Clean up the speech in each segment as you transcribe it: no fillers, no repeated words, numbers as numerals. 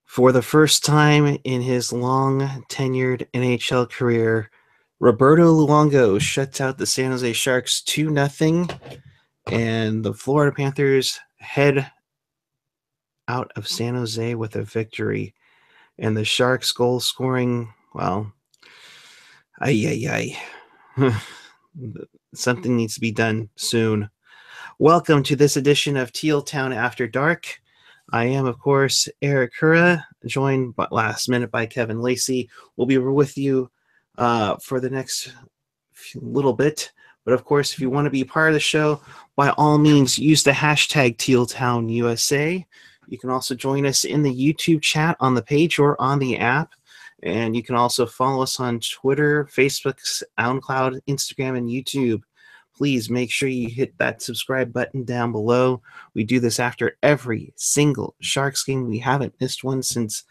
For the first time in his long-tenured NHL career, Roberto Luongo shuts out the San Jose Sharks 2-0, and the Florida Panthers head out of San Jose with a victory. And the Sharks' goal scoring, well, something needs to be done soon. Welcome to this edition of Teal Town After Dark. I am, of course, Eric Hura, joined last minute by Kevin Lacey. We'll be with you for the next little bit. But, of course, if you want to be part of the show, by all means, use the hashtag TealTownUSA. You can also join us in the YouTube chat on the page or on the app. And you can also follow us on Twitter, Facebook, SoundCloud, Instagram, and YouTube. Please make sure you hit that subscribe button down below. We do this after every single Sharks game. We haven't missed one since,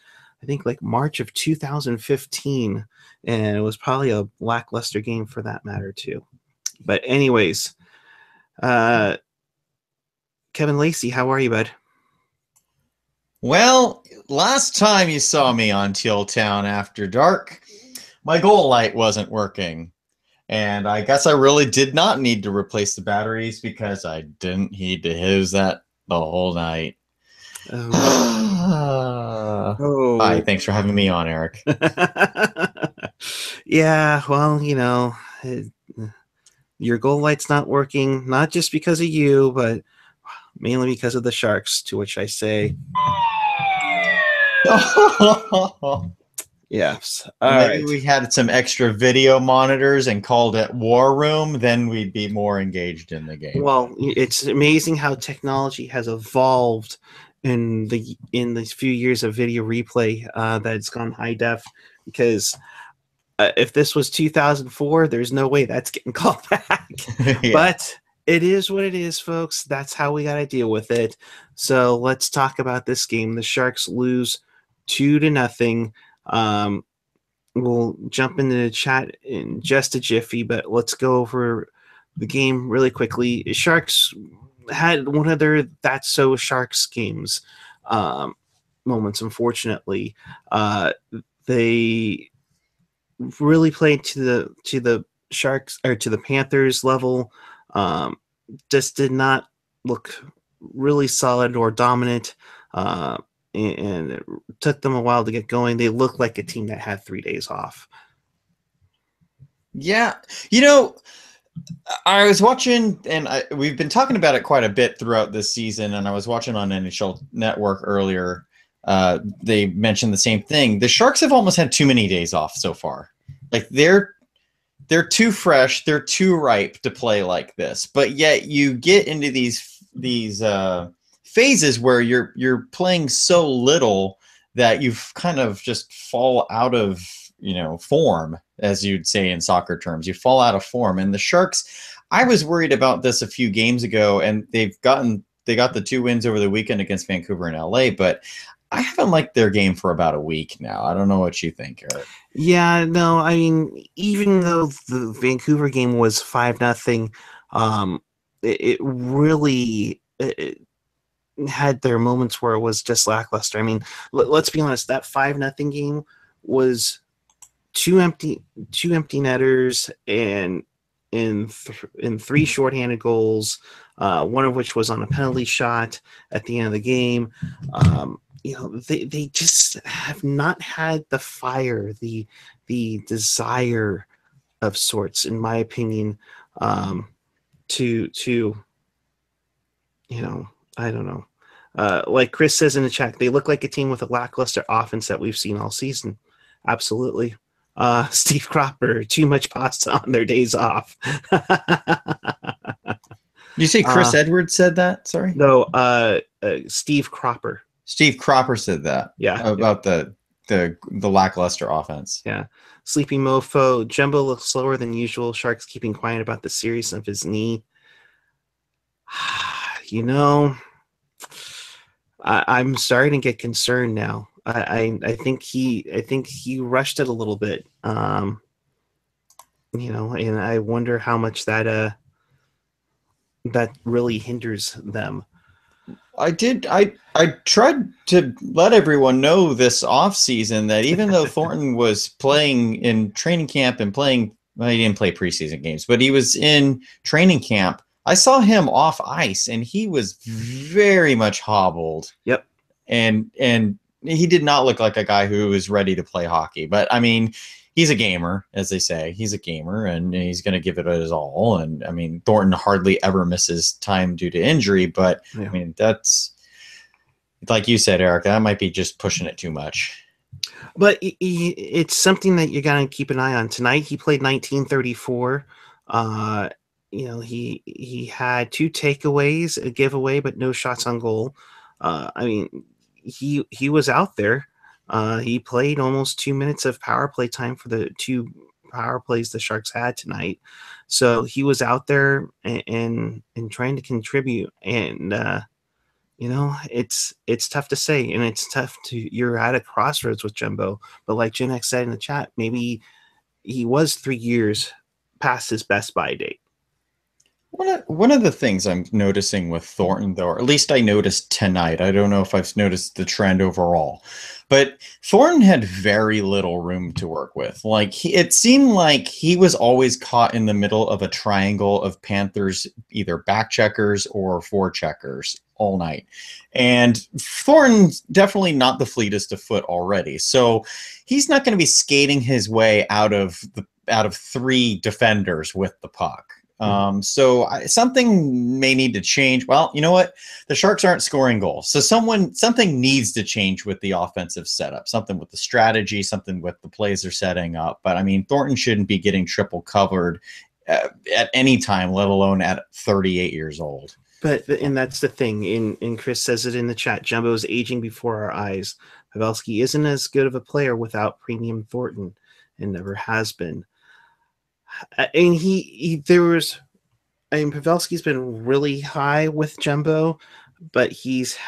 I think, like March of 2015. And it was probably a lackluster game for that matter, too. But anyways, Kevin Lacey, how are you, bud? Well, last time you saw me on Teal Town After Dark, my goal light wasn't working. And I guess I really did not need to replace the batteries because I didn't need to use that the whole night. Oh. Hi, thanks for having me on, Eric. Yeah, well, your goal light's not working, not just because of you, but mainly because of the Sharks, to which I say... Yes. Maybe we had some extra video monitors and called it War Room, then we'd be more engaged in the game. Well, it's amazing how technology has evolved in these few years of video replay that it's gone high def. Because if this was 2004, there's no way that's getting called back. Yeah. But it is what it is, folks. That's how we got to deal with it. So let's talk about this game. The Sharks lose 2-0. We'll jump into the chat in just a jiffy, but let's go over the game really quickly. Sharks had one of their That's So Sharks games moments, unfortunately. They really played to the Sharks, or to the Panthers level. Just did not look really solid or dominant. And it took them a while to get going. They looked like a team that had 3 days off. Yeah. I was watching, and we've been talking about it quite a bit throughout this season, and I was watching on NHL Network earlier. They mentioned the same thing. The Sharks have almost had too many days off so far. Like, they're too fresh, they're too ripe to play like this. But yet you get into these phases where you're playing so little that you've kind of just fall out of form, as you'd say in soccer terms. You fall out of form. And the Sharks, I was worried about this a few games ago, and they got the 2 wins over the weekend against Vancouver and LA, but I haven't liked their game for about a week now. I don't know what you think, Eric. Yeah, no, I mean, even though the Vancouver game was 5-0, it really had their moments where it was just lackluster. I mean, let's be honest, that 5-0 game was two empty netters and in 3 shorthanded goals, one of which was on a penalty shot at the end of the game. They just have not had the fire, the desire of sorts, in my opinion, to I don't know. Like Chris says in the chat, they look like a team with a lackluster offense that we've seen all season. Absolutely. Steve Cropper, too much pasta on their days off. You say Chris Edwards said that? Sorry? No, Steve Cropper. Steve Cropper said that. Yeah. About the lackluster offense. Yeah. Sleeping Mofo. Jumbo looks slower than usual. Sharks keeping quiet about the seriousness of his knee. I'm starting to get concerned now. I think he rushed it a little bit. And I wonder how much that really hinders them. I did. I tried to let everyone know this off season that even though Thornton was playing in training camp and playing, well, he didn't play preseason games, but he was in training camp. I saw him off ice, and he was very much hobbled, Yep. and he did not look like a guy who was ready to play hockey. But I mean, he's a gamer, as they say. He's a gamer, and he's going to give it his all. And I mean, Thornton hardly ever misses time due to injury, but Yeah. I mean, that's like you said, Eric. That might be just pushing it too much. But it's something that you got to keep an eye on. Tonight he played 1934. He had 2 takeaways, a giveaway, but no shots on goal. I mean, he was out there. He played almost 2 minutes of power play time for the 2 power plays the Sharks had tonight. So he was out there and trying to contribute. And it's tough to say, and it's tough to, you're at a crossroads with Jumbo. But like Gen X said in the chat, maybe he was 3 years past his best by date. One of the things I'm noticing with Thornton, though, or at least I noticed tonight, I don't know if I've noticed the trend overall, but Thornton had very little room to work with. Like it seemed like he was always caught in the middle of a triangle of Panthers, either back checkers or forecheckers all night. And Thornton's definitely not the fleetest of foot already. So he's not going to be skating his way out of 3 defenders with the puck. Something may need to change. Well, you know what? The Sharks aren't scoring goals. So something needs to change with the offensive setup, something with the strategy, something with the plays they're setting up. But I mean, Thornton shouldn't be getting triple covered at any time, let alone at 38 years old. And that's the thing. And Chris says it in the chat. Jumbo is aging before our eyes. Pavelski isn't as good of a player without premium Thornton, and never has been. And Pavelski's been really high with Jumbo, but he's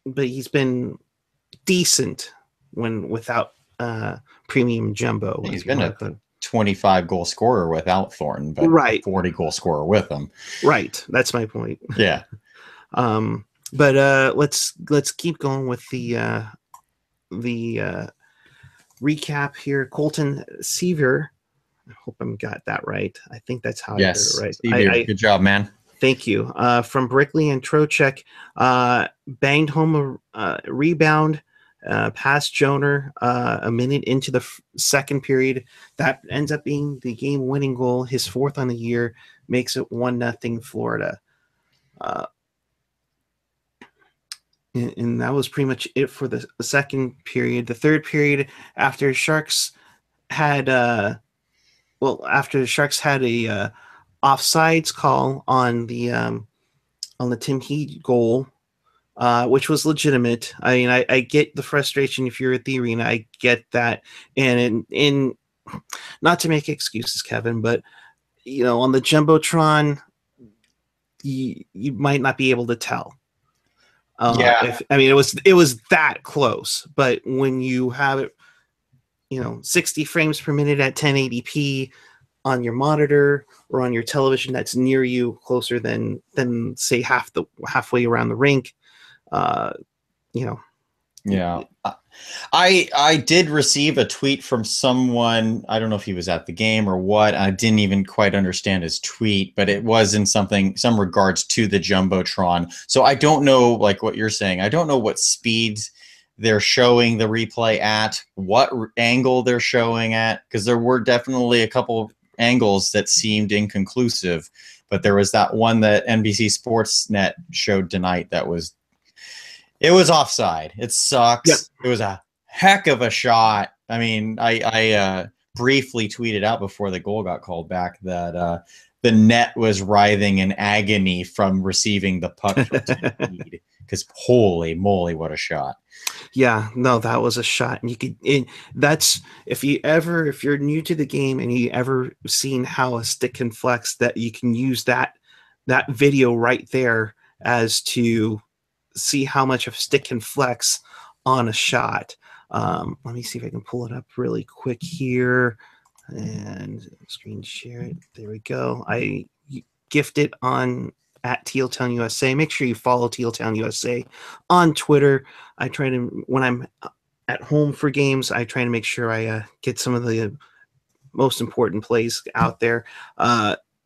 been decent when without premium Jumbo. He's been a 25 goal scorer without Thornton, but right. 40 goal scorer with him. Right. That's my point. Yeah. But let's keep going with the recap here. Colton Seaver. I hope I got that right. I think that's how yes. I heard it right. Good job, man. Thank you. From Brickley and Trocheck, banged home a rebound past Joner a minute into the second period. That ends up being the game-winning goal. His 4th on the year, makes it 1-0 Florida. And that was pretty much it for the second period. The third period, after Sharks had a offsides call on the Tim Heat goal, which was legitimate. I mean, I get the frustration if you're at the arena. I get that, and in not to make excuses, Kevin, but on the jumbotron, you might not be able to tell. It was that close, but when you have it, 60 frames per minute at 1080p on your monitor or on your television that's near you, closer than say halfway around the rink, Yeah. I did receive a tweet from someone. I don't know if he was at the game or what. I didn't even quite understand his tweet, but it was in some regards to the Jumbotron. So I don't know, like what you're saying. I don't know what speeds they're showing the replay at, what angle they're showing at, because there were definitely a couple angles that seemed inconclusive. But there was that one that NBC Sportsnet showed tonight that was offside. It sucks. Yep. It was a heck of a shot. I mean, I briefly tweeted out before the goal got called back that the net was writhing in agony from receiving the puck because holy moly, what a shot. Yeah, no, that was a shot. And that's if you're new to the game and you ever seen how a stick can flex, that you can use that video right there as to see how much a stick can flex on a shot. Let me see if I can pull it up really quick here and screen share it. There we go. I gift it on at Tealtown USA. Make sure you follow Tealtown USA on Twitter. I try to, when I'm at home for games, I try to make sure I get some of the most important plays out there.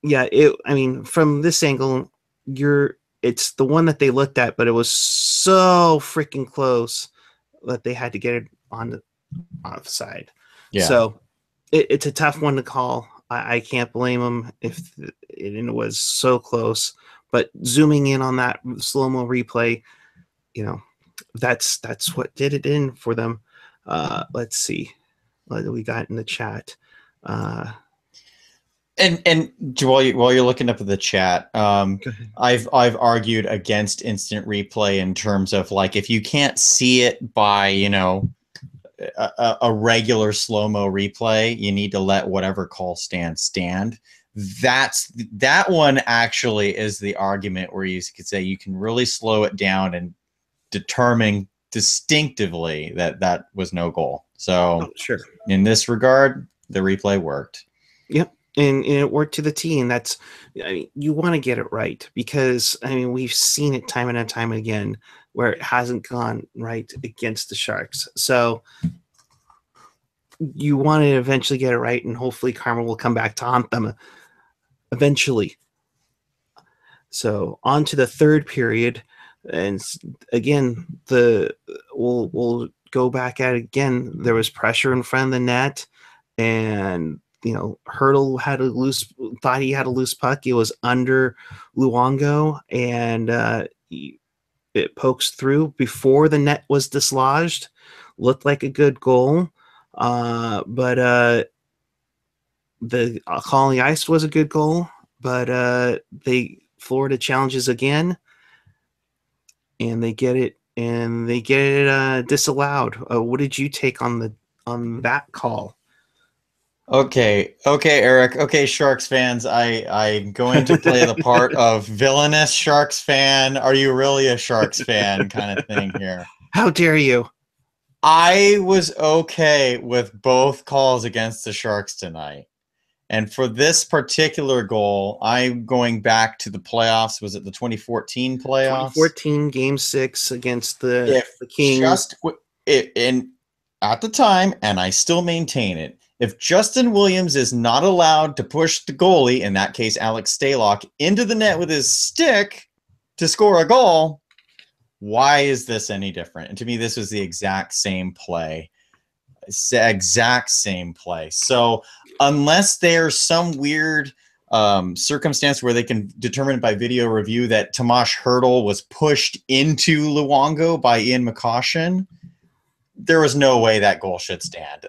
Yeah, I mean, from this angle, it's the one that they looked at, but it was so freaking close that they had to get it on the offside. Yeah. So it's a tough one to call. I can't blame them if it was so close. But zooming in on that slow-mo replay, that's what did it in for them. Let's see what we got in the chat. And while you're looking up at the chat, I've argued against instant replay in terms of, like, if you can't see it by a regular slow-mo replay, you need to let whatever call stand. That one actually is the argument where you could say you can really slow it down and determine distinctively that was no goal. So sure, in this regard, the replay worked. Yep. And it worked to the T, and you want to get it right, because we've seen it time and time again where it hasn't gone right against the Sharks. So you want to eventually get it right, and hopefully karma will come back to haunt them eventually. So on to the third period, and again, we'll go back at it again. There was pressure in front of the net, and Hurdle thought he had a loose puck. It was under Luongo, and it pokes through before the net was dislodged. Looked like a good goal, but the calling ice was a good goal. But Florida challenges again, and they get it disallowed. What did you take on that call? Okay, Eric. Okay, Sharks fans, I'm going to play the part of villainous Sharks fan. Are you really a Sharks fan kind of thing here? How dare you? I was okay with both calls against the Sharks tonight. And for this particular goal, I'm going back to the playoffs. Was it the 2014 playoffs? 2014 Game 6 against the Kings. And at the time, and I still maintain it, if Justin Williams is not allowed to push the goalie, in that case Alex Stalock, into the net with his stick to score a goal, why is this any different? And to me, this was the exact same play. Exact same play. So unless there's some weird circumstance where they can determine by video review that Tomas Hurdle was pushed into Luongo by Ian McCoshen, there was no way that goal should stand.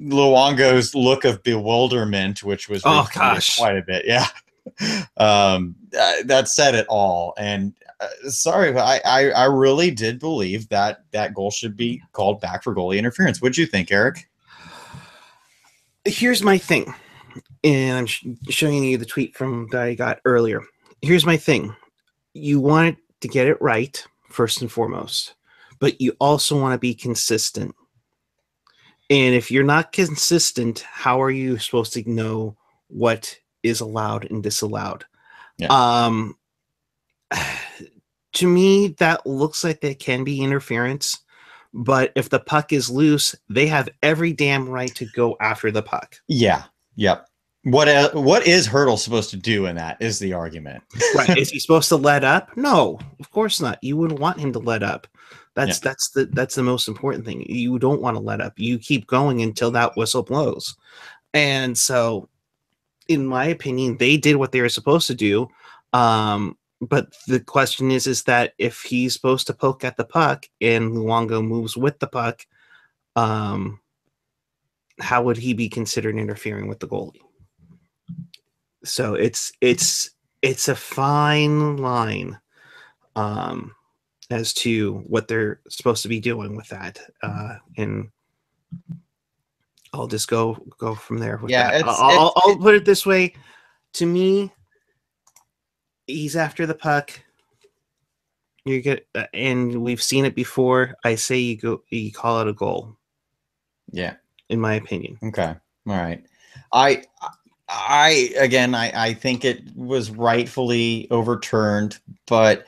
Luongo's look of bewilderment, which was quite a bit, yeah. That said it all. And sorry, but I really did believe that goal should be called back for goalie interference. What'd you think, Eric? Here's my thing, and I'm showing you the tweet that I got earlier. Here's my thing. You want to get it right, first and foremost, but you also want to be consistent. And if you're not consistent, how are you supposed to know what is allowed and disallowed? Yeah. To me, that looks like that can be interference. But if the puck is loose, they have every damn right to go after the puck. Yeah. Yep. What is Hurdle supposed to do in that is the argument. Right. Is he supposed to let up? No, of course not. You wouldn't want him to let up. That's the most important thing. You don't want to let up. You keep going until that whistle blows. And so, in my opinion, they did what they were supposed to do. But the question is that if he's supposed to poke at the puck and Luongo moves with the puck, how would he be considered interfering with the goalie? So it's a fine line as to what they're supposed to be doing with that. And I'll just go from there with that. I'll put it this way. To me, he's after the puck. You get, and we've seen it before. I say you call it a goal. Yeah, in my opinion. Okay, all right. I think it was rightfully overturned, but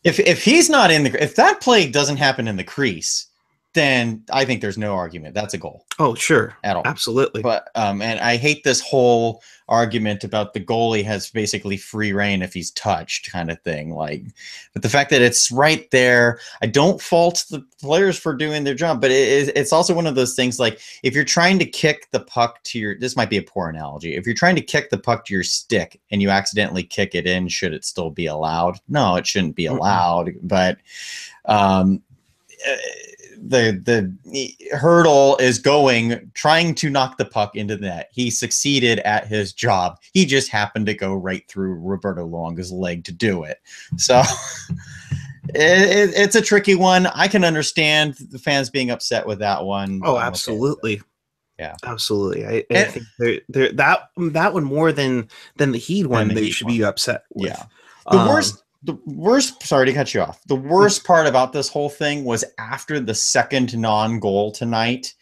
if he's not in if that play doesn't happen in the crease, then I think there's no argument. That's a goal. Oh, sure. At all. Absolutely. But and I hate this whole argument about the goalie has basically free reign if he's touched kind of thing. Like, but the fact that it's right there, I don't fault the players for doing their job, but it's also one of those things like if you're trying to kick the puck to your, this might be a poor analogy. If you're trying to kick the puck to your stick and you accidentally kick it in, should it still be allowed? No, it shouldn't be allowed. But the Hurdle is trying to knock the puck into the net. He succeeded at his job. He just happened to go right through Roberto Luongo's leg to do it. So it's a tricky one. I can understand the fans being upset with that one. Oh, absolutely. Okay. Yeah, absolutely. I think they're that one more than the Heat one. They should be upset with. Yeah, the worst, sorry to cut you off. The worst part about this whole thing was after the second non-goal tonight,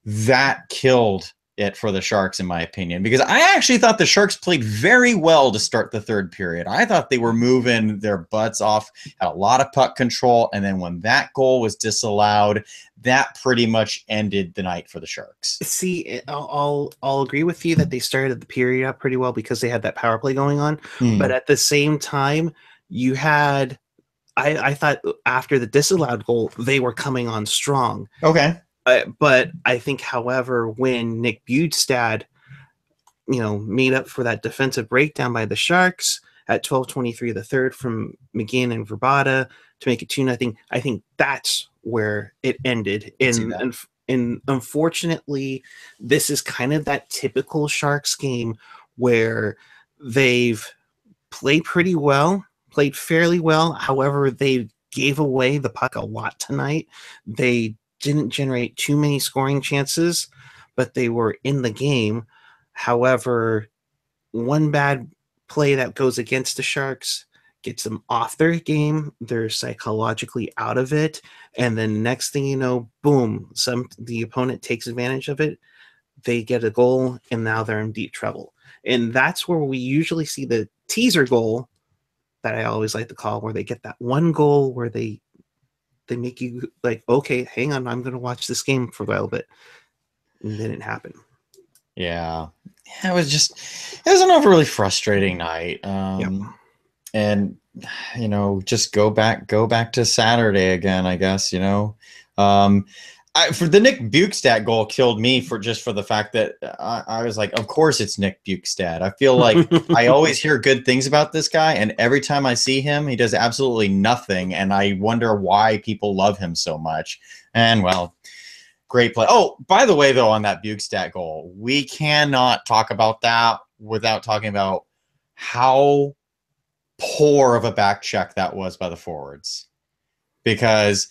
that killed it for the Sharks, in my opinion, because I actually thought the Sharks played very well to start the third period. I thought they were moving their butts off, had a lot of puck control, and then when that goal was disallowed, that pretty much ended the night for the Sharks. See, I'll agree with you that they started the period out pretty well because they had that power play going on, but at the same time, you had, I thought after the disallowed goal, they were coming on strong. Okay. But I think, however, when Nick Bjugstad, made up for that defensive breakdown by the Sharks at 12:23 of the third from McGinn and Verbata to make it 2-0, I think that's where it ended. And unfortunately, this is kind of that typical Sharks game where they've played pretty well, played fairly well. However, they gave away the puck a lot tonight. They didn't generate too many scoring chances, but they were in the game. However, one bad play that goes against the Sharks gets them off their game. They're psychologically out of it. And then next thing you know, boom, the opponent takes advantage of it. They get a goal, and now they're in deep trouble. And that's where we usually see the teaser goal that I always like to call, where they get that one goal where they make you like, okay, hang on, I'm going to watch this game for a little bit. And then it happened. Yeah. It was an overly frustrating night. And, just go back to Saturday again, I guess, for the Nick Bjugstad goal killed me for the fact that I was like, of course it's Nick Bjugstad. I feel like I always hear good things about this guy, and every time I see him, he does absolutely nothing, and I wonder why people love him so much. And well, great play. Oh, by the way, though, on that Bjugstad goal, we cannot talk about that without talking about how poor of a back check that was by the forwards, because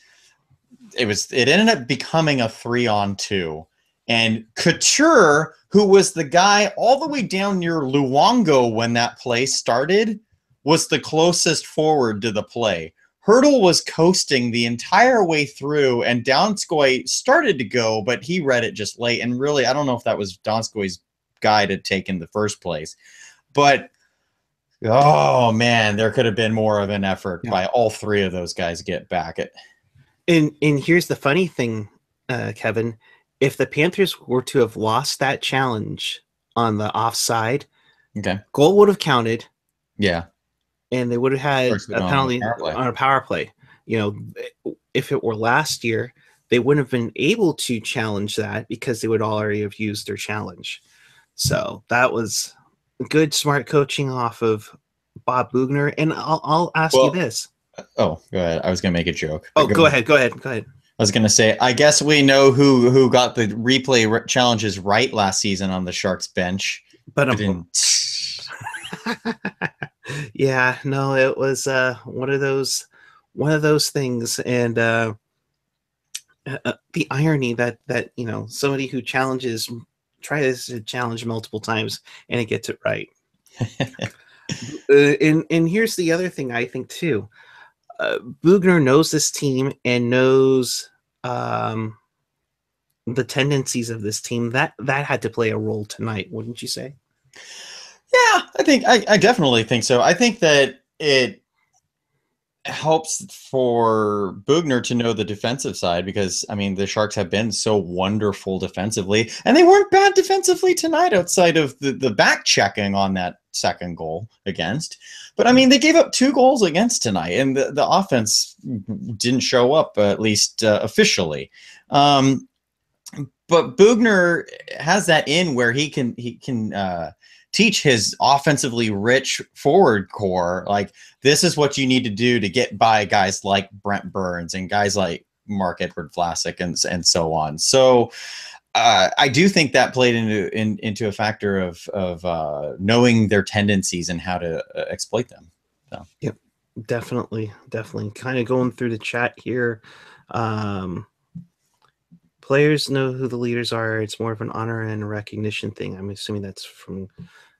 it ended up becoming a 3-on-2, and Couture, who was the guy all the way down near Luongo when that play started, was the closest forward to the play. Hurdle was coasting the entire way through, and Donskoy started to go, but he read it just late. And really, I don't know if that was Donskoy's guy to take in the first place, but oh man, there could have been more of an effort by all three of those guys to get back it. And here's the funny thing, Kevin. If the Panthers were to have lost that challenge on the offside, goal would have counted. Yeah. And they would have had a penalty on a power play. If it were last year, they wouldn't have been able to challenge that because they would already have used their challenge. So that was good, smart coaching off of Bob Boughner. And I'll ask you this. Oh, go ahead. I was going to make a joke. Oh, go ahead. I was going to say, I guess we know who got the replay challenges right last season on the Sharks bench. But yeah, no, it was one of those things, and the irony that somebody who tries to challenge multiple times and it gets it right. And here's the other thing I think too. Boughner knows this team and knows the tendencies of this team. That had to play a role tonight, wouldn't you say? Yeah, I definitely think so. I think that it helps for Bugner to know the defensive side because I mean the Sharks have been so wonderful defensively, and they weren't bad defensively tonight outside of the back checking on that second goal against. But I mean they gave up 2 goals against tonight, and the offense didn't show up at least officially. Um, but Bugner has that in where he can teach his offensively rich forward core like this is what you need to do to get by guys like Brent Burns and guys like Mark Edward Vlasic and so on. So I do think that played into a factor of knowing their tendencies and how to exploit them. So. Yep, definitely. Kind of going through the chat here. Players know who the leaders are. It's more of an honor and recognition thing. I'm assuming that's from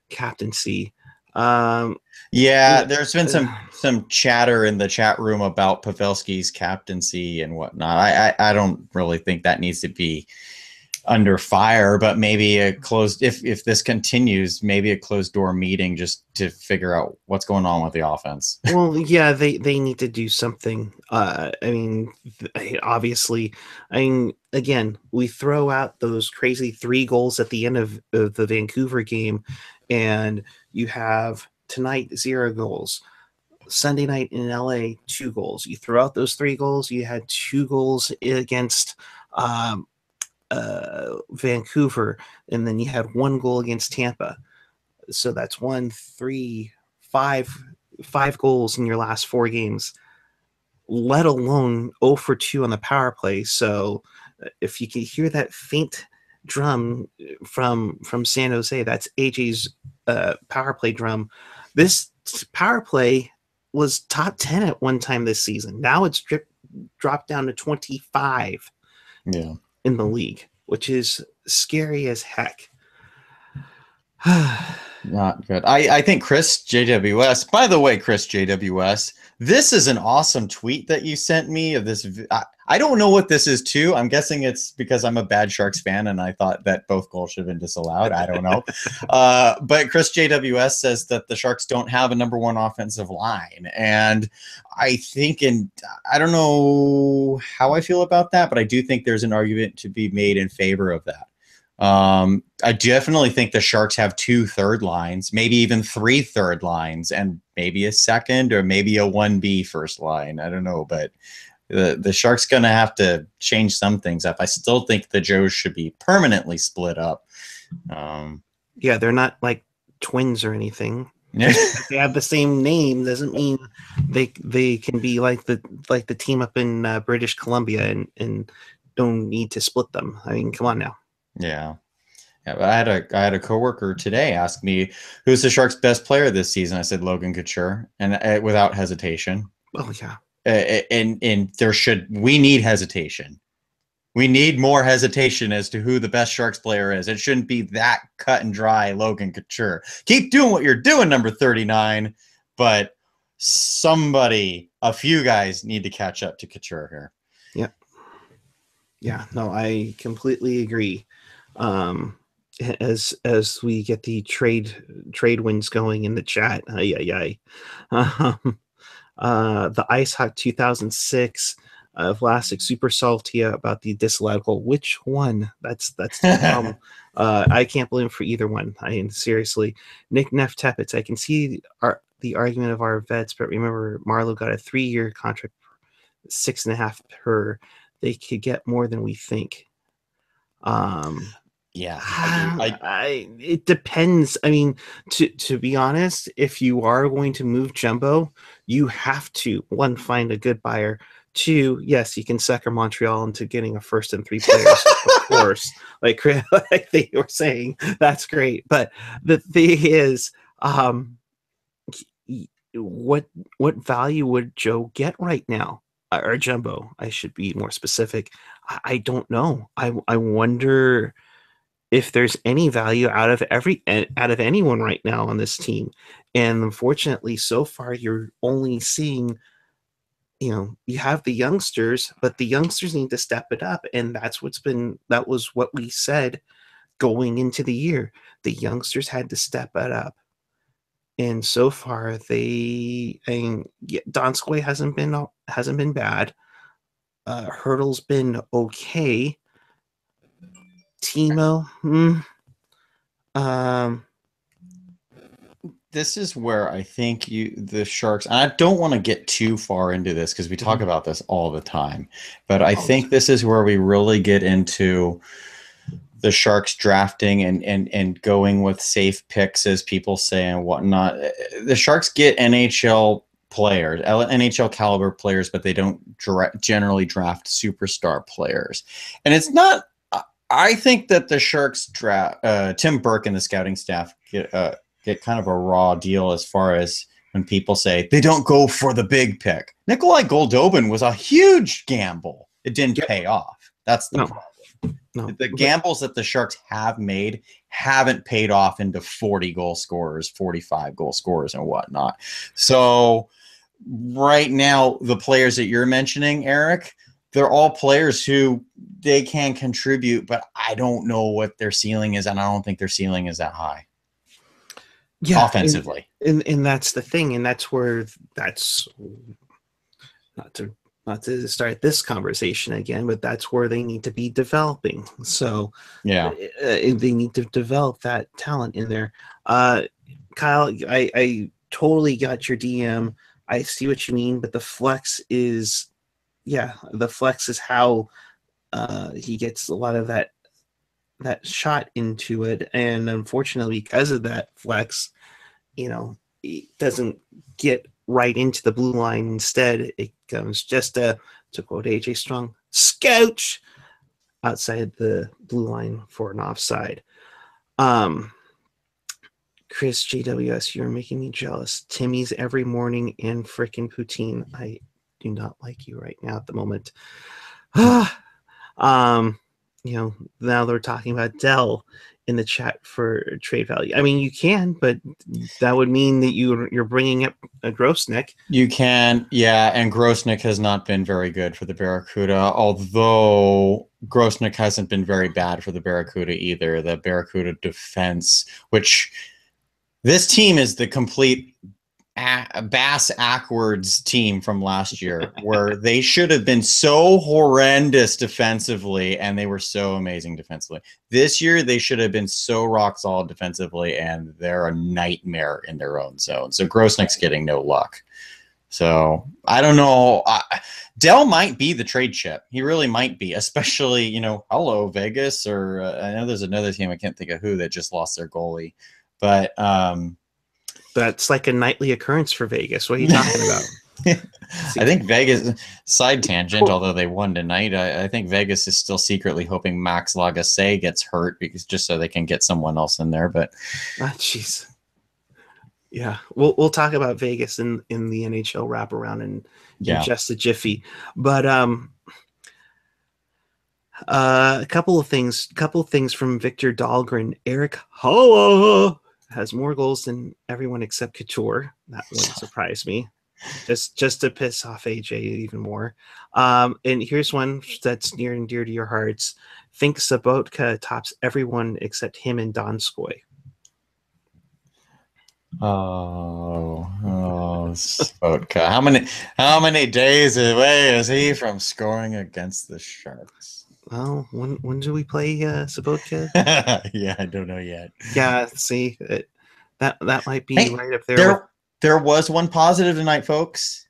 captaincy. Yeah, there's been some chatter in the chat room about Pavelski's captaincy and whatnot. I don't really think that needs to be under fire, but maybe a closed if this continues, maybe a closed door meeting just to figure out what's going on with the offense. Well, yeah, they need to do something. I mean, obviously, I mean, again, we throw out those crazy 3 goals at the end of the Vancouver game, and you have tonight 0 goals. Sunday night in LA, 2 goals. You throw out those 3 goals, you had 2 goals against Vancouver, and then you had 1 goal against Tampa. So that's 1, 3, 5 goals in your last 4 games, let alone 0 for 2 on the power play. So if you can hear that faint drum from San Jose, that's AJ's power play drum. This power play was top 10 at one time this season. Now it's dropped down to 25 in the league, which is scary as heck. Not good. I think Chris JWS, by the way, Chris JWS, this is an awesome tweet that you sent me of this. I don't know what this is too. I'm guessing it's because I'm a bad Sharks fan and I thought that both goals should have been disallowed. I don't know. But Chris JWS says that the Sharks don't have a number 1 offensive line. And I think, and I don't know how I feel about that, but I do think there's an argument to be made in favor of that. I definitely think the Sharks have 2 third lines, maybe even 3 third lines, and maybe a second or maybe a 1B first line. I don't know, but the Sharks going to have to change some things up. I still think the Joes should be permanently split up. Yeah, they're not like twins or anything. They have the same name doesn't mean they can be like the team up in British Columbia and don't need to split them. I mean, come on now. Yeah. But I had a coworker today ask me who's the Sharks' best player this season. I said Logan Couture, and without hesitation. Oh yeah. And we need hesitation. We need more hesitation as to who the best Sharks player is. It shouldn't be that cut and dry Logan Couture. Keep doing what you're doing, number 39, but a few guys need to catch up to Couture here. Yep. Yeah, no, I completely agree. As we get the trade wins going in the chat. The Ice Hawk 2006 Vlasic super salty about the disallowed goal. Which one? That's the problem. I can't blame him for either one. I mean, seriously. Nick Neff Teppets, I can see the argument of our vets, but remember Marleau got a 3-year contract, 6.5 per. They could get more than we think. Yeah, it depends. I mean, to be honest, if you are going to move Jumbo, you have to, 1, find a good buyer. 2, yes, you can sucker Montreal into getting a first and 3 players, of course. Like they were saying, that's great. But the thing is, what value would Joe get right now? Or Jumbo, I should be more specific. I don't know. I wonder if there's any value out of anyone right now on this team. And unfortunately, so far you're only seeing, you have the youngsters, but the youngsters need to step it up. And that was what we said going into the year, the youngsters had to step it up. And so far, Donskoy hasn't been bad. Hurdle's been okay. Timo, this is where I think the Sharks, and I don't want to get too far into this because we talk about this all the time, but I think this is where we really get into the Sharks drafting and going with safe picks, as people say, and whatnot. The Sharks get NHL players, NHL caliber players, but they don't generally draft superstar players. And it's not, I think that the Sharks draft, Tim Burke and the scouting staff get kind of a raw deal as far as when people say they don't go for the big pick. Nikolai Goldobin was a huge gamble. It didn't pay off. That's the problem. No. The gambles that the Sharks have made haven't paid off into 40 goal scorers, 45 goal scorers, and whatnot. So right now, the players that you're mentioning, Eric, they're all players who they can contribute, but I don't know what their ceiling is, and I don't think their ceiling is that high. Yeah, offensively. And that's the thing, and that's not to start this conversation again, but that's where they need to be developing. So yeah, they need to develop that talent in there. Kyle, I totally got your DM. I see what you mean, but the flex is how he gets a lot of that shot into it, and unfortunately, because of that flex, it doesn't get right into the blue line. Instead, it comes just to quote AJ Strong, scouch outside the blue line for an offside. Chris JWS, you're making me jealous. Timmy's every morning and frickin' poutine. I do not like you right now at the moment. Now they're talking about Dell in the chat for trade value. I mean, you can, but that would mean that you're bringing up a Grosnick. You can, yeah, and Grosnick has not been very good for the Barracuda, although Grosnick hasn't been very bad for the Barracuda either. The Barracuda defense, which this team is the complete Bass Ackwards team from last year, where they should have been so horrendous defensively and they were so amazing defensively. This year they should have been so rock solid defensively, and they're a nightmare in their own zone. So Grosnick's getting no luck. So I don't know. Dell might be the trade chip. He really might be, especially, hello Vegas, or I know there's another team, I can't think of who, that just lost their goalie, but that's like a nightly occurrence for Vegas. What are you talking about? I think Vegas, side tangent, although they won tonight, I think Vegas is still secretly hoping Max Lagacé gets hurt, because just so they can get someone else in there. But jeez, yeah, we'll talk about Vegas in the NHL wraparound in just a jiffy. But a couple of things from Victor Dahlgren. Eric Holla has more goals than everyone except Couture. That wouldn't surprise me. Just to piss off AJ even more. And here's one that's near and dear to your hearts. Think Sobotka tops everyone except him and Donskoy. Oh, Sobotka. How many days away is he from scoring against the Sharks? Well, when do we play Sobotka? Yeah, I don't know yet. Yeah, see, that might be right up there. There was one positive tonight, folks.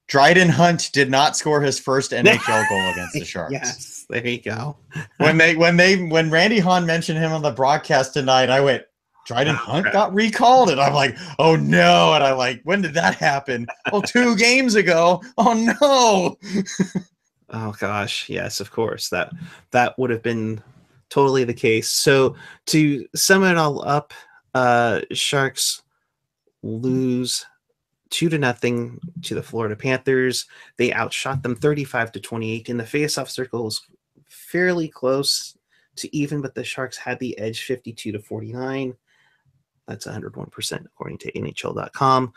Dryden Hunt did not score his first NHL goal against the Sharks. Yes, there you go. When Randy Hahn mentioned him on the broadcast tonight, I went, Dryden Hunt got recalled, and I'm like, oh no! And I'm like, when did that happen? Oh, 2 games ago. Oh no! Oh gosh, yes, of course. That would have been totally the case. So to sum it all up, Sharks lose 2-0 to the Florida Panthers. They outshot them 35-28. In the faceoff circle was fairly close to even, but the Sharks had the edge 52-49. That's 101% according to NHL.com.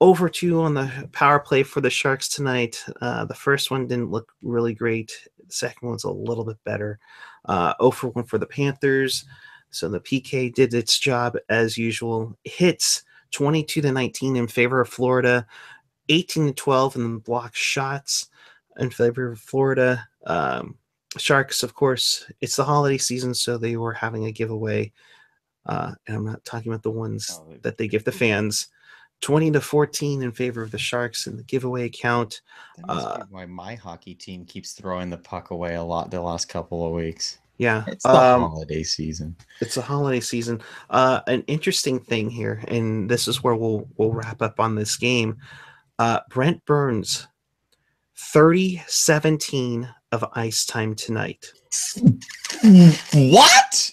over 2 on the power play for the Sharks tonight. The first one didn't look really great. The second one's a little bit better. 0 for 1 for the Panthers. So the PK did its job as usual. Hits 22-19 in favor of Florida, 18-12 in block shots in favor of Florida. Sharks, of course, it's the holiday season, so they were having a giveaway. And I'm not talking about the ones that they give the fans. 20-14 in favor of the Sharks in the giveaway account. That must be why my hockey team keeps throwing the puck away a lot the last couple of weeks. Yeah. It's the holiday season. It's the holiday season. An interesting thing here, and this is where we'll wrap up on this game. Brent Burns, 30-17 of ice time tonight. What?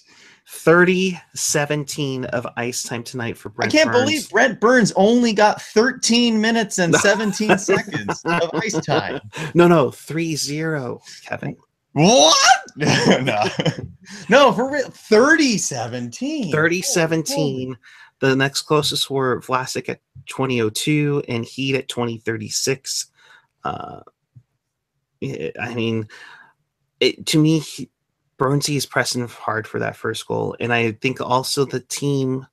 30-17 of ice time tonight for Brent Burns. I can't believe Brent Burns only got 13 minutes and 17 seconds of ice time. No, 3-0, Kevin. What? No, for real. 30-17. 30-17. The next closest were Vlasic at 20:02 and Heat at 20:36. I mean, to me, Burnsy is pressing hard for that first goal, and I think also the team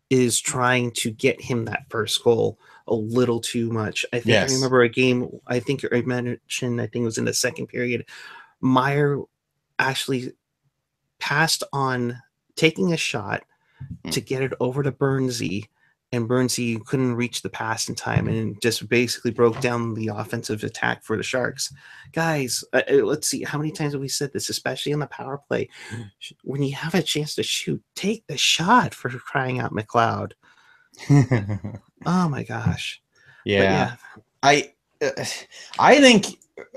is trying to get him that first goal a little too much. I think I remember a game, I think I mentioned, I think it was in the second period, Meyer actually passed on taking a shot to get it over to Burnsy, and Burnsy couldn't reach the pass in time and just basically broke down the offensive attack for the Sharks. Guys, let's see, how many times have we said this, especially on the power play? When you have a chance to shoot, take the shot, for crying out McLeod. Oh my gosh. Yeah. I think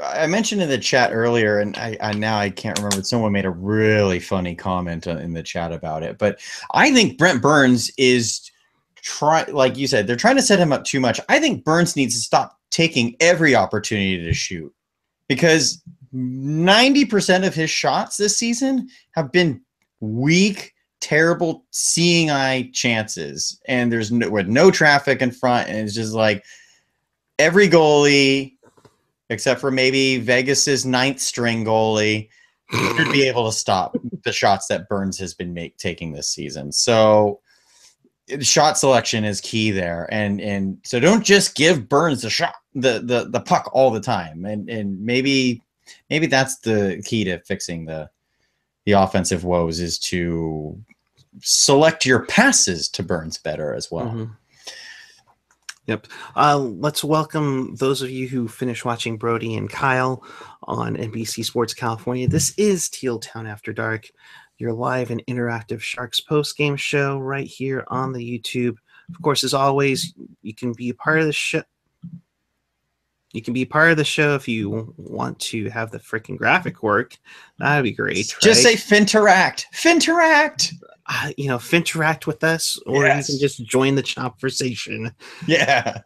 I mentioned in the chat earlier, and I can't remember. Someone made a really funny comment in the chat about it, but I think Brent Burns is like you said, they're trying to set him up too much. I think Burns needs to stop taking every opportunity to shoot, because 90% of his shots this season have been weak, terrible, seeing eye chances, and there's with no traffic in front, and it's just like every goalie, except for maybe Vegas's 9th string goalie, should be able to stop the shots that Burns has been taking this season. So shot selection is key there, and so don't just give Burns the shot, the puck all the time, and maybe that's the key to fixing the offensive woes, is to select your passes to Burns better as well. Mm-hmm. Yep. Let's welcome those of you who finished watching Brody and Kyle on NBC Sports California. This is Teal Town After Dark, your live and interactive Sharks post-game show right here on the YouTube. Of course, as always, you can be a part of the show. You can be part of the show if you want to have the freaking graphic work. That'd be great. Just say Finteract. Finteract. Finteract with us, or you can just join the conversation. Yeah.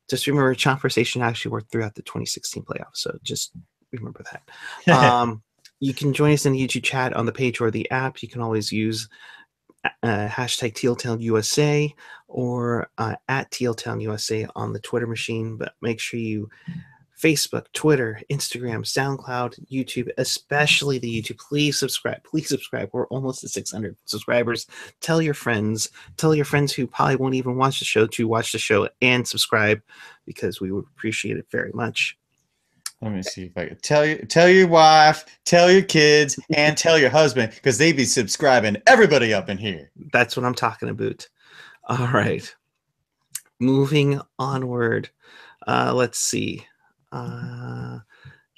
Just remember, conversation actually worked throughout the 2016 playoffs, so just remember that. You can join us in the YouTube chat on the page or the app. You can always use hashtag TealTownUSA or at TealTownUSA on the Twitter machine, but make sure you Facebook, Twitter, Instagram, SoundCloud, YouTube, especially the YouTube. Please subscribe. Please subscribe. We're almost at 600 subscribers. Tell your friends who probably won't even watch the show to watch the show and subscribe, because we would appreciate it very much. Let me see if I can tell your wife, tell your kids, and tell your husband, because they be subscribing everybody up in here. That's what I'm talking about. All right. Moving onward. Let's see.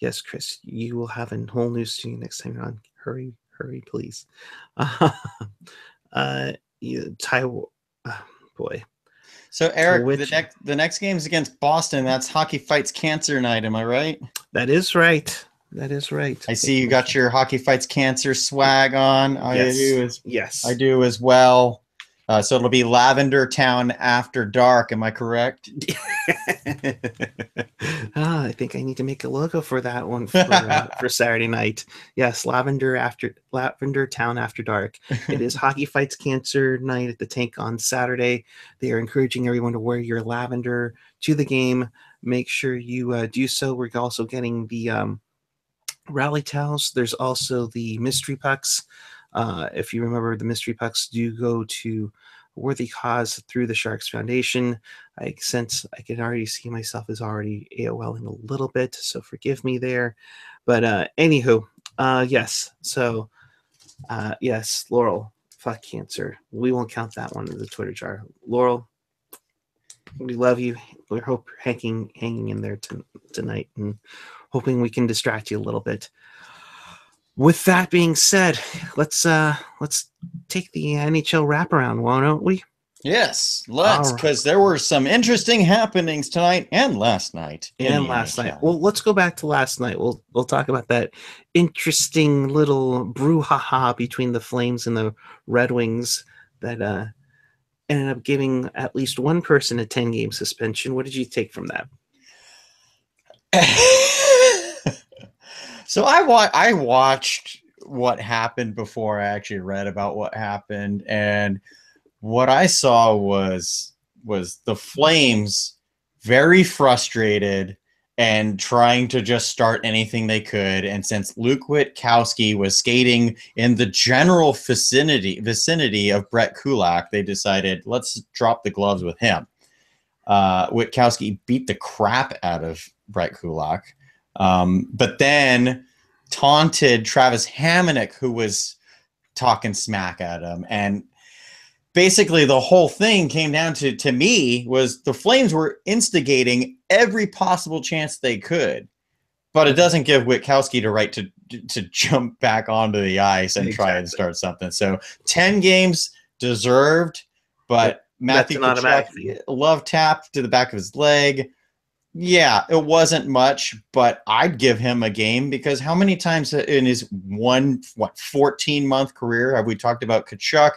Yes, Chris, you will have a whole news to you next time you're on. Hurry, please. Boy. So Eric, the next game is against Boston. That's Hockey Fights Cancer night. Am I right? That is right. I see you got your Hockey Fights Cancer swag on. Yes. I do as well. So it'll be Lavender Town After Dark. Am I correct? I think I need to make a logo for that one for Saturday night. Yes, Lavender Town After Dark. It is Hockey Fights Cancer night at the Tank on Saturday. They are encouraging everyone to wear your lavender to the game. Make sure you do so. We're also getting the rally towels. There's also the mystery pucks. If you remember, the mystery pucks do go to a worthy cause through the Sharks Foundation. I sense I can already see myself as already AOLing a little bit, so forgive me there. But anywho, yes. So yes, Laurel, fuck cancer. We won't count that one in the Twitter jar. Laurel, we love you. We hope you're hanging in there tonight, and hoping we can distract you a little bit. With that being said, let's take the NHL wraparound, why don't we? Yes, let's, because there were some interesting happenings tonight and last night. And last night. Well, let's go back to last night. We'll talk about that interesting little brouhaha between the Flames and the Red Wings that ended up giving at least one person a 10-game suspension. What did you take from that? So I watched what happened before I actually read about what happened, and what I saw was the Flames very frustrated and trying to just start anything they could. And since Luke Witkowski was skating in the general vicinity of Brett Kulak, they decided, let's drop the gloves with him. Witkowski beat the crap out of Brett Kulak, but then taunted Travis Hamonic, who was talking smack at him. And basically the whole thing came down to me was the Flames were instigating every possible chance they could, but it doesn't give Witkowski the right to jump back onto the ice and try and start something. So 10 games deserved, but Matthew Tkachuk, love tap to the back of his leg. Yeah, it wasn't much, but I'd give him a game, because how many times in his 14-month career have we talked about Tkachuk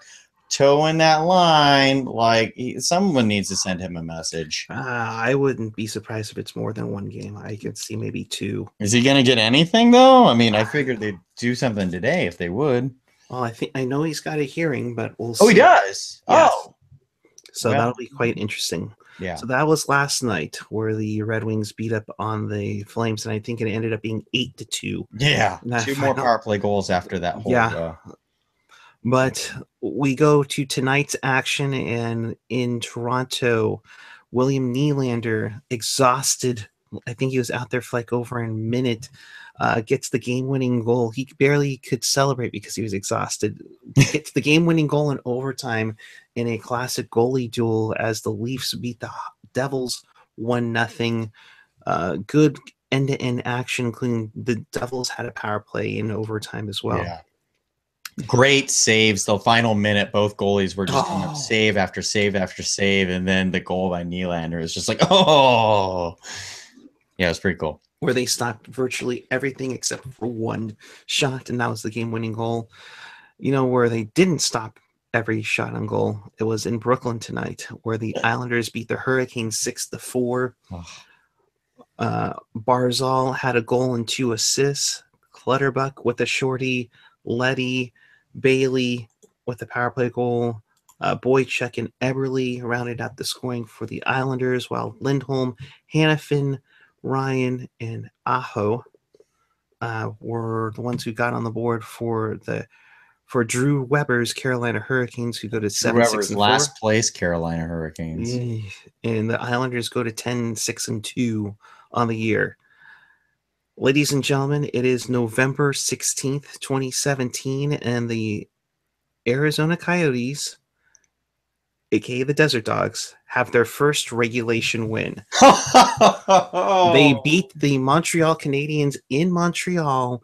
toeing that line? Like, someone needs to send him a message. I wouldn't be surprised if it's more than one game. I could see maybe two. Is he going to get anything, though? I mean, I figured they'd do something today if they would. Well, I know he's got a hearing, but we'll see. Oh, he does? Yes. Oh. So that'll be quite interesting. Yeah. So that was last night, where the Red Wings beat up on the Flames, and I think it ended up being 8-2. Yeah, two more power play goals after that whole. Yeah. But we go to tonight's action, and in Toronto, William Nylander, exhausted. I think he was out there for like over a minute. Gets the game-winning goal. He barely could celebrate because he was exhausted. Gets the game-winning goal in overtime in a classic goalie duel as the Leafs beat the Devils 1-0. Good end-to-end action, including the Devils had a power play in overtime as well. Yeah. Great saves. The final minute, both goalies were just doing save after save after save, and then the goal by Nylander is just like, oh. Yeah, it was pretty cool. Where they stopped virtually everything except for one shot, and that was the game-winning goal. You know, where they didn't stop every shot on goal, it was in Brooklyn tonight, where the Islanders beat the Hurricanes 6-4. Barzal had a goal and 2 assists. Clutterbuck with a shorty. Leddy, Bailey with a power play goal. Boychuk and Eberle rounded out the scoring for the Islanders, while Lindholm, Hannafin, Ryan, and Aho were the ones who got on the board for Drew Weber's Carolina Hurricanes, who go to 7-6-4. Last place Carolina Hurricanes. Yeah. And the Islanders go to 10-6-2 on the year. Ladies and gentlemen, it is November 16th, 2017, and the Arizona Coyotes, aka the Desert Dogs, have their first regulation win. They beat the Montreal Canadiens in Montreal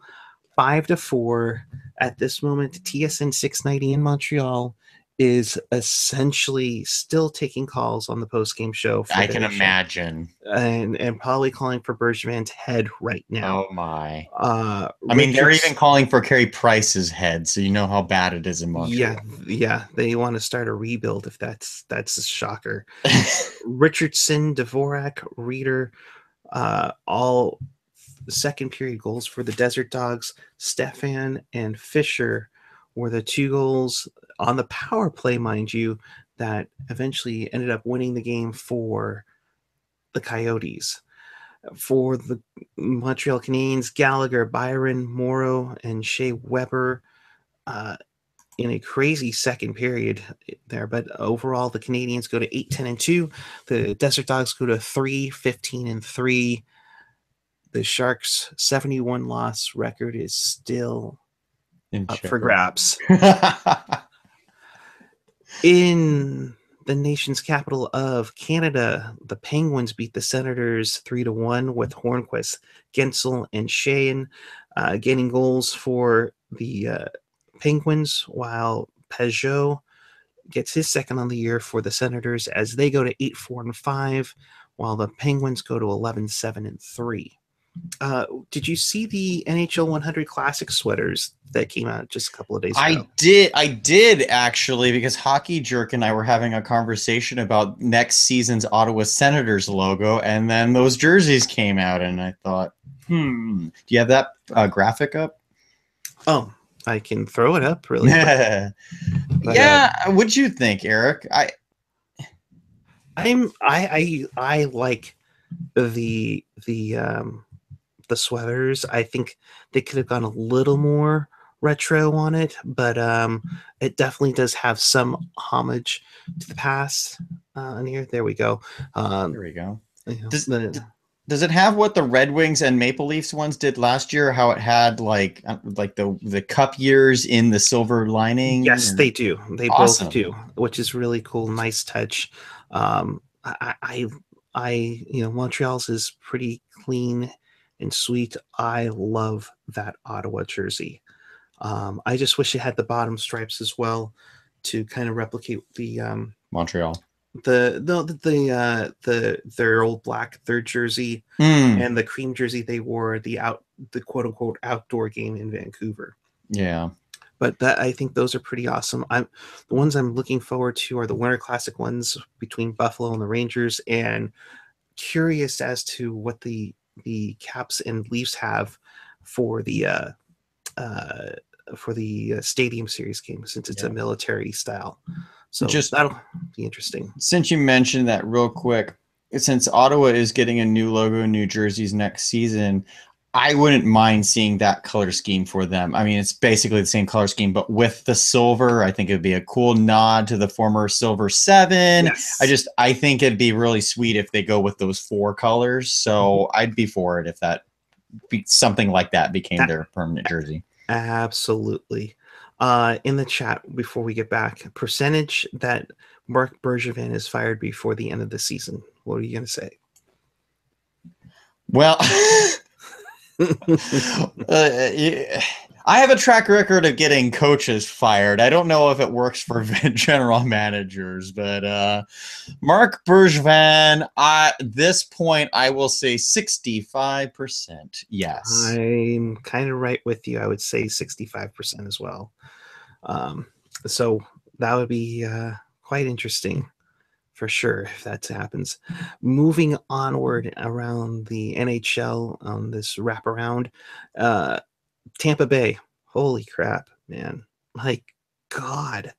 5-4. At this moment, TSN 690 in Montreal is essentially still taking calls on the post-game show. I can imagine. And probably calling for Bergevin's head right now. Oh, my. I mean, they're even calling for Carey Price's head, so you know how bad it is in Montreal. Yeah. They want to start a rebuild, if that's a shocker. Richardson, Dvorak, Reeder, All second period goals for the Desert Dogs. Stefan and Fisher were the 2 goals on the power play, mind you, that eventually ended up winning the game for the Coyotes. For the Montreal Canadiens, Gallagher, Byron, Morrow, and Shea Weber in a crazy second period there. But overall, the Canadiens go to 8-10-2. The Desert Dogs go to 3-15-3. The Sharks' 71 loss record is still up for grabs. In the nation's capital of Canada, the Penguins beat the Senators 3-1 with Hornquist, Gensel, and Sheahan getting goals for the Penguins, while Peugeot gets his second on the year for the Senators as they go to 8-4-5, while the Penguins go to 11-7-3. Did you see the NHL 100 Classic sweaters that came out just a couple of days ago? I did actually, because Hockey Jerk and I were having a conversation about next season's Ottawa Senators logo, and then those jerseys came out, and I thought, do you have that graphic up? Oh, I can throw it up really quick. But, yeah, what'd you think, Eric? I like the sweaters. I think they could have gone a little more retro on it, but it definitely does have some homage to the past on here. There we go. There we go. Does it have what the Red Wings and Maple Leafs ones did last year? How it had like the cup years in the silver lining? Yes, they do. They both do, which is really cool. Nice touch. Montreal's is pretty clean and sweet. I love that Ottawa jersey. I just wish it had the bottom stripes as well to kind of replicate the Montreal. Their old black third jersey and the cream jersey they wore the quote unquote outdoor game in Vancouver. Yeah. But I think those are pretty awesome. The ones I'm looking forward to are the Winter Classic ones between Buffalo and the Rangers, and curious as to what the Caps and Leafs have for the Stadium Series game, since it's a military style. So that'll be interesting. Since you mentioned that real quick, since Ottawa is getting a new logo and new jerseys next season, I wouldn't mind seeing that color scheme for them. I mean, it's basically the same color scheme, but with the silver, I think it'd be a cool nod to the former Silver 7. Yes. I think it'd be really sweet if they go with those 4 colors. So I'd be for it if something like that became their permanent jersey. Absolutely. In the chat before we get back, percentage that Marc Bergevin is fired before the end of the season. What are you going to say? Well, I have a track record of getting coaches fired. I don't know if it works for general managers, but Marc Bergevin, at this point, I will say 65%. Yes. I'm kind of right with you. I would say 65% as well. So that would be quite interesting for sure if that happens. Moving onward around the NHL on this wraparound, Tampa Bay. Holy crap, man. My God.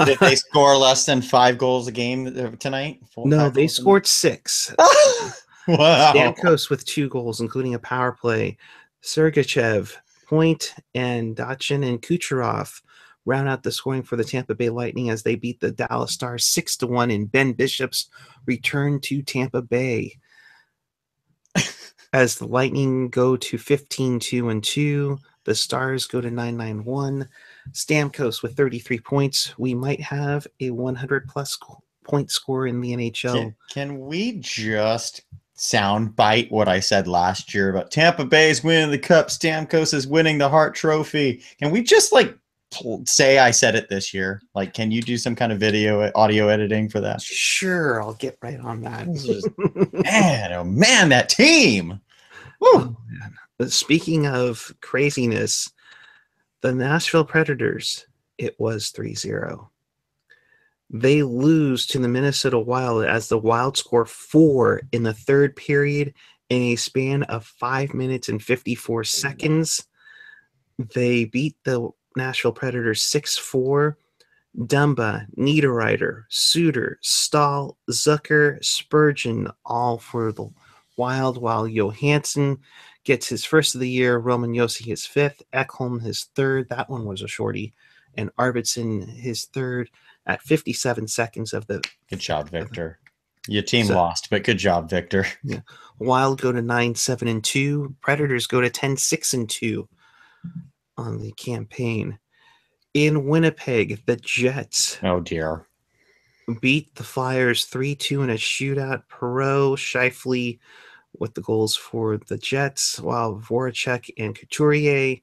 Did they score less than 5 goals a game tonight? No, they scored 6. Wow. Stamkos with 2 goals, including a power play. Sergachev, Point, and Dachin and Kucherov round out the scoring for the Tampa Bay Lightning as they beat the Dallas Stars 6-1 in Ben Bishop's return to Tampa Bay. As the Lightning go to 15-2-2, the Stars go to 9-9-1. Stamkos with 33 points. We might have a 100-plus point score in the NHL. Can we just soundbite what I said last year about Tampa Bay's winning the Cup, Stamkos is winning the Hart Trophy? Can we just say I said it this year? Can you do some kind of audio editing for that? Sure, I'll get right on that. Man, that team. Oh, man. Speaking of craziness, the Nashville Predators, it was 3-0. They lose to the Minnesota Wild as the Wild score 4 in the third period in a span of 5 minutes and 54 seconds. They beat the Nashville Predators 6-4. Dumba, Niederreiter, Suter, Stahl, Zucker, Spurgeon, all for the Wild, while Johansson gets his first of the year, Roman Josi his fifth, Ekholm his third, that one was a shorty, and Arvidsson his third at 57 seconds of the... Good job, Victor. Your team lost, but good job, Victor. Yeah. Wild go to 9-7-2. Predators go to 10-6-2 on the campaign. In Winnipeg, the Jets... Oh, dear. Beat the Flyers 3-2 in a shootout. Perreault, Scheifele with the goals for the Jets, while Voracek and Couturier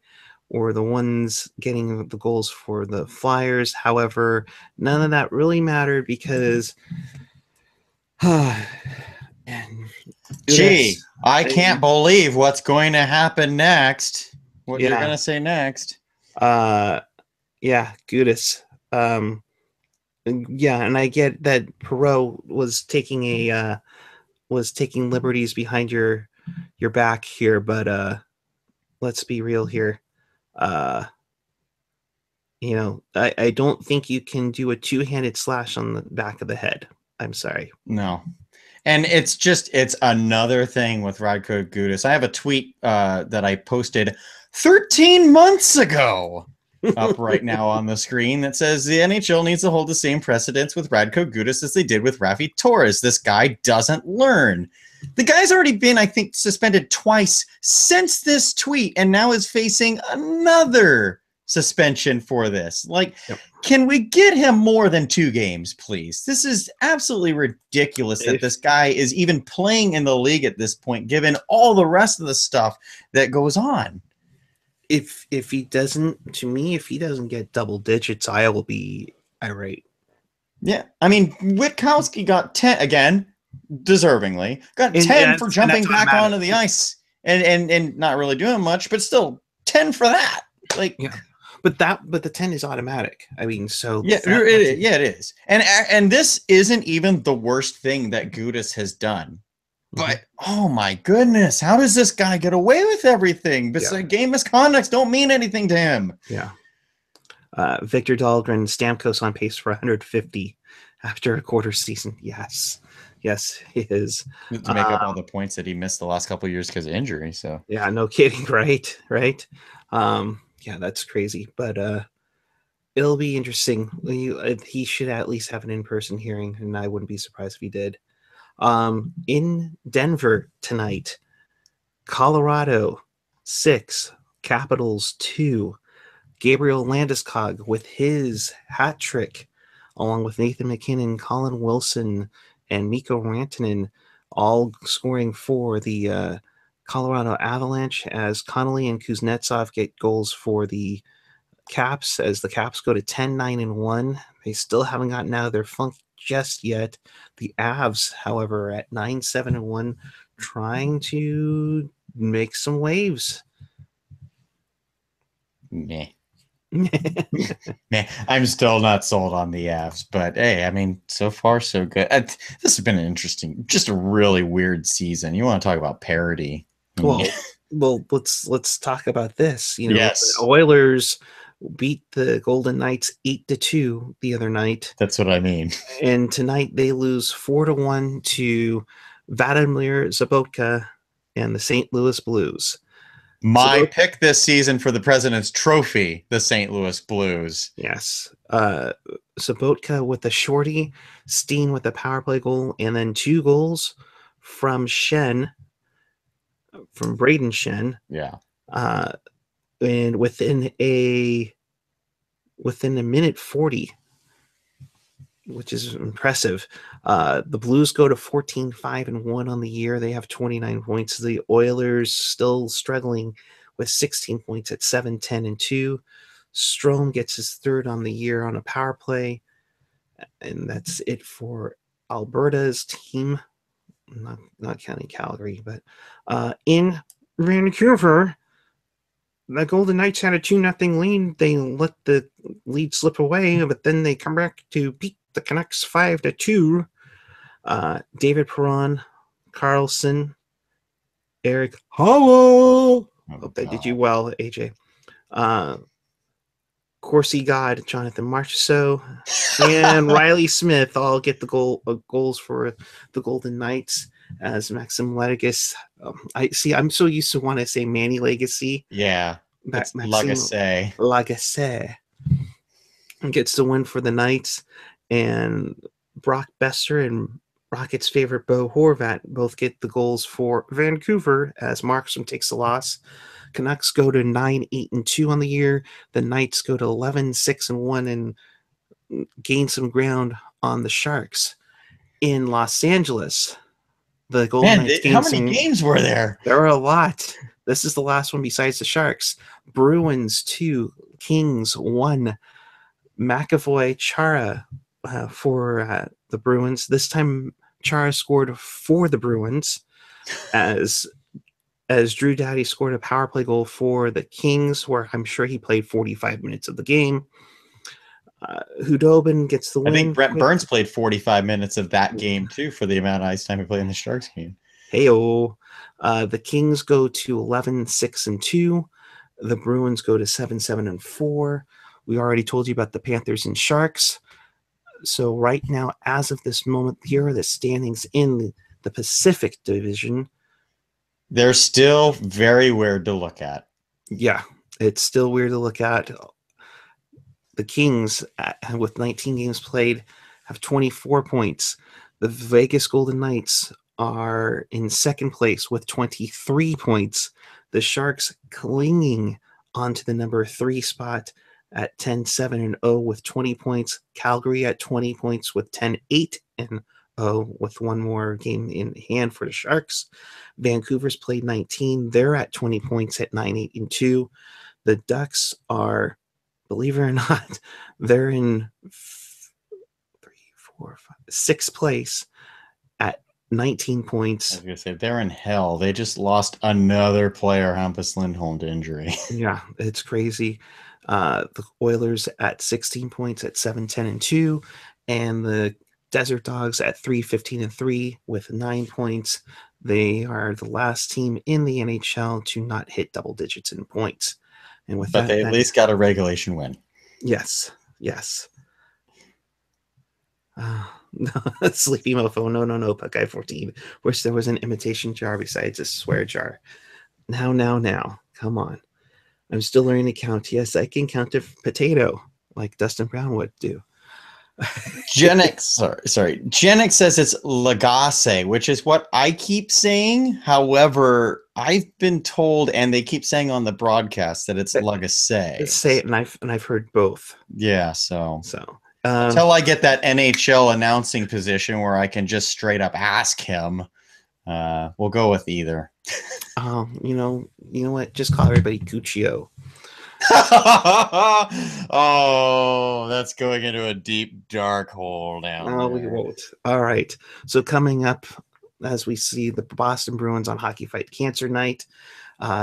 were the ones getting the goals for the Flyers. However, none of that really mattered because... Gee, I can't believe what's going to happen next. What you're going to say next. Yeah, Gudis. Yeah, and I get that Perreault was taking liberties behind your back here, but let's be real here. I don't think you can do a two-handed slash on the back of the head. I'm sorry. No. And it's another thing with Radko Gudas. I have a tweet that I posted 13 months ago up right now on the screen that says the NHL needs to hold the same precedence with Radko Gudas as they did with Rafi Torres. This guy doesn't learn. The guy's already been, I think, suspended twice since this tweet and now is facing another suspension for this. Can we get him more than 2 games, please? This is absolutely ridiculous that this guy is even playing in the league at this point, given all the rest of the stuff that goes on. If he doesn't get double digits, I will be irate. Yeah, I mean, Witkowski got 10 again, deservingly. Got 10 for jumping back onto the ice and not really doing much, but still 10 for that. But the 10 is automatic. I mean, so it is. And this isn't even the worst thing that Gudas has done. But oh my goodness, how does this guy get away with everything? Game misconducts don't mean anything to him. Yeah. Victor Dahlgren, Stamkos on pace for 150 after a quarter season. Yes, he is. To make up all the points that he missed the last couple of years because of injury. So yeah, no kidding, right? Yeah, that's crazy. But it'll be interesting. He should at least have an in-person hearing, and I wouldn't be surprised if he did. In Denver tonight, Colorado 6, Capitals 2. Gabriel Landeskog with his hat trick, along with Nathan McKinnon, Colin Wilson, and Mikko Rantanen, all scoring for the Colorado Avalanche, as Connolly and Kuznetsov get goals for the Caps, as the Caps go to 10-9-1. They still haven't gotten out of their funk just yet. The Avs, however, at 9-7-1, trying to make some waves. Meh. I'm still not sold on the Avs, but hey, I mean, so far so good. This has been an interesting, just a really weird season. You want to talk about parody? Well, let's talk about this. Yes. The Oilers beat the Golden Knights 8-2 the other night. That's what I mean. And tonight they lose 4-1 to Vladimir Sobotka and the St. Louis Blues. My pick this season for the President's Trophy, the St. Louis Blues. Yes. Sobotka with a shorty, Steen with a power play goal, and then 2 goals from Braden Shen. Yeah. And within a minute 40, which is impressive. The Blues go to 14-5-1 on the year. They have 29 points. The Oilers still struggling with 16 points at 7-10-2. Strome gets his third on the year on a power play. And that's it for Alberta's team. Not counting Calgary, but in Vancouver, the Golden Knights had a 2-0 lead. They let the lead slip away, but then they come back to beat the Canucks 5-2. David Perron, Carlson, Eric Howell. Hope I did you well, AJ. Corsi God, Jonathan Marchessault, and Riley Smith all get the goals for the Golden Knights. As Maxim Legacy, I'm so used to want to say Manny Legacy. Yeah, it's Maxim Legacy gets the win for the Knights, and Brock Besser and Rockets' favorite Bo Horvat both get the goals for Vancouver as Markstrom takes the loss. Canucks go to 9-8-2 on the year. The Knights go to 11-6-1 and gain some ground on the Sharks. In Los Angeles, the Golden Knights how many games were there? There are a lot. This is the last one besides the Sharks. Bruins 2, Kings 1. McAvoy Chara for the Bruins. This time Chara scored for the Bruins as Drew Doughty scored a power play goal for the Kings, where I'm sure he played 45 minutes of the game. Hudobin gets the win. I think Brent Burns played 45 minutes of that game, too, for the amount of ice time he played in the Sharks game. Hey-oh. The Kings go to 11-6-2. The Bruins go to 7-7-4. We already told you about the Panthers and Sharks. So right now, as of this moment, here are the standings in the Pacific Division. They're still very weird to look at. Yeah, it's still weird to look at. The Kings, with 19 games played, have 24 points. The Vegas Golden Knights are in second place with 23 points. The Sharks clinging onto the number 3 spot at 10-7-0 with 20 points. Calgary at 20 points with 10-8-0 with one more game in hand for the Sharks. Vancouver's played 19. They're at 20 points at 9-8-2. The Ducks are, believe it or not, they're in 6th place at 19 points. I was going to say, they're in hell. They just lost another player, Hampus Lindholm, to injury. Yeah, it's crazy. The Oilers at 16 points at 7-10-2, and the Desert Dogs at 3-15-3 with 9 points. They are the last team in the NHL to not hit double digits in points. And with but they at least got a regulation win. Yes. Sleepy mofo. No, Puckeye 14. Wish there was an imitation jar besides a swear jar. Now. Come on. I'm still learning to count. Yes, I can count a potato like Dustin Brown would do. Genix says it's Lagasse, which is what I keep saying. However, I've been told, and they keep saying on the broadcast, that it's Lagasse. Say it, and I've heard both. Yeah, so until I get that NHL announcing position where I can just straight up ask him, we'll go with either. You know what? Just call everybody Cuccio. Oh, that's going into a deep, dark hole down there. No, we won't. All right. So coming up, as we see the Boston Bruins on Hockey Fight Cancer Night,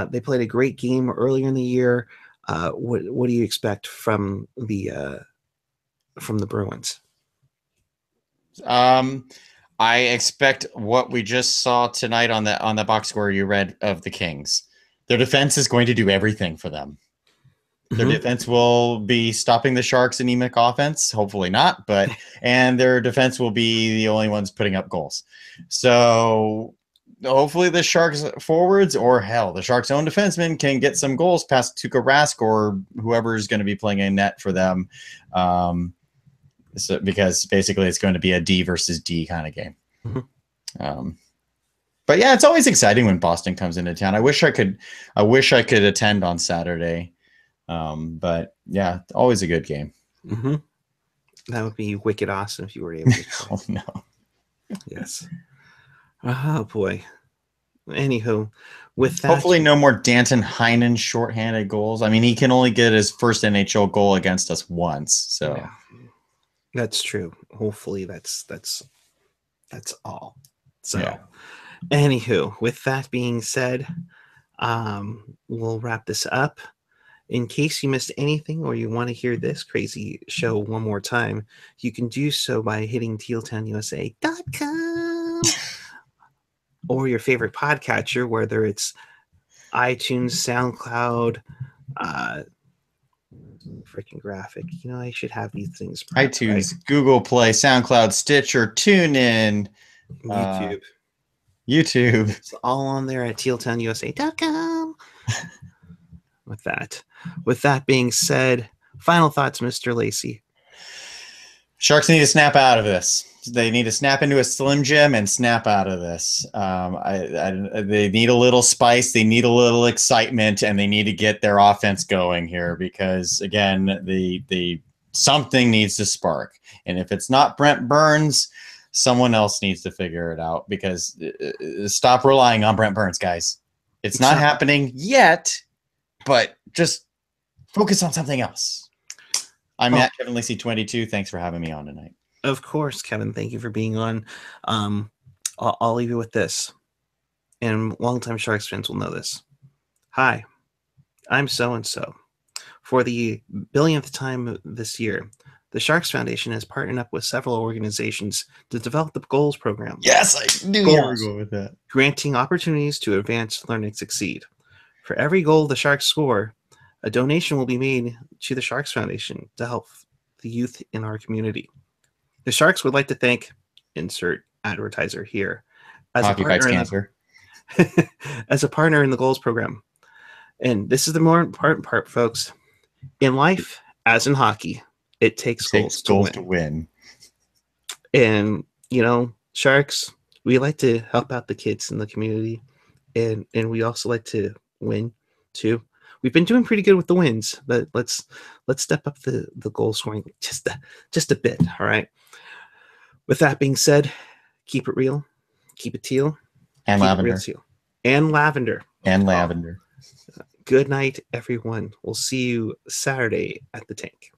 they played a great game earlier in the year. What do you expect from the Bruins? I expect what we just saw tonight on the box score you read of the Kings. Their defense is going to do everything for them. Their defense will be stopping the Sharks' anemic offense. Hopefully not, and their defense will be the only ones putting up goals. So hopefully the Sharks forwards, or hell, the Sharks' own defensemen can get some goals past Tuukka Rask or whoever is going to be playing in net for them. Because basically it's going to be a D versus D kind of game. But yeah, it's always exciting when Boston comes into town. I wish I could attend on Saturday. But yeah, always a good game. That would be wicked awesome if you were able to. Oh no. Yes. Oh boy. Anywho, with that, hopefully no more Danton Heinen shorthanded goals. I mean, he can only get his first NHL goal against us once, so yeah, that's true. Hopefully that's all. So yeah. Anywho, with that being said, we'll wrap this up. In case you missed anything or you want to hear this crazy show one more time, you can do so by hitting tealtownusa.com or your favorite podcatcher, whether it's iTunes, SoundCloud, freaking graphic. I should have these things prepped, iTunes, right? Google Play, SoundCloud, Stitcher, TuneIn, YouTube. It's all on there at tealtownusa.com. With that being said, final thoughts, Mr. Lacey. Sharks need to snap out of this. They need to snap into a Slim Jim and snap out of this. They need a little spice. They need a little excitement, and they need to get their offense going here because, again, the something needs to spark. And if it's not Brent Burns, someone else needs to figure it out because stop relying on Brent Burns, guys. It's not happening yet, but just focus on something else. I'm at Kevin Lacey 22. Thanks for having me on tonight. Of course, Kevin. Thank you for being on. I'll leave you with this. And longtime Sharks fans will know this. Hi, I'm so-and-so. For the billionth time this year, the Sharks Foundation has partnered up with several organizations to develop the Goals program. Yes, I knew you were going with that. Granting opportunities to advance, learn, and succeed. For every goal the Sharks score, a donation will be made to the Sharks Foundation to help the youth in our community. The Sharks would like to thank insert advertiser here as a partner as a partner in the Goals program. And this is the more important part, folks. In life, as in hockey, it takes goals to win. And, Sharks, we like to help out the kids in the community. And we also like to win, too. We've been doing pretty good with the wins, but let's step up the goal scoring just a bit, all right? With that being said, keep it real, keep it teal. And lavender. And lavender. And lavender. Good night, everyone. We'll see you Saturday at the tank.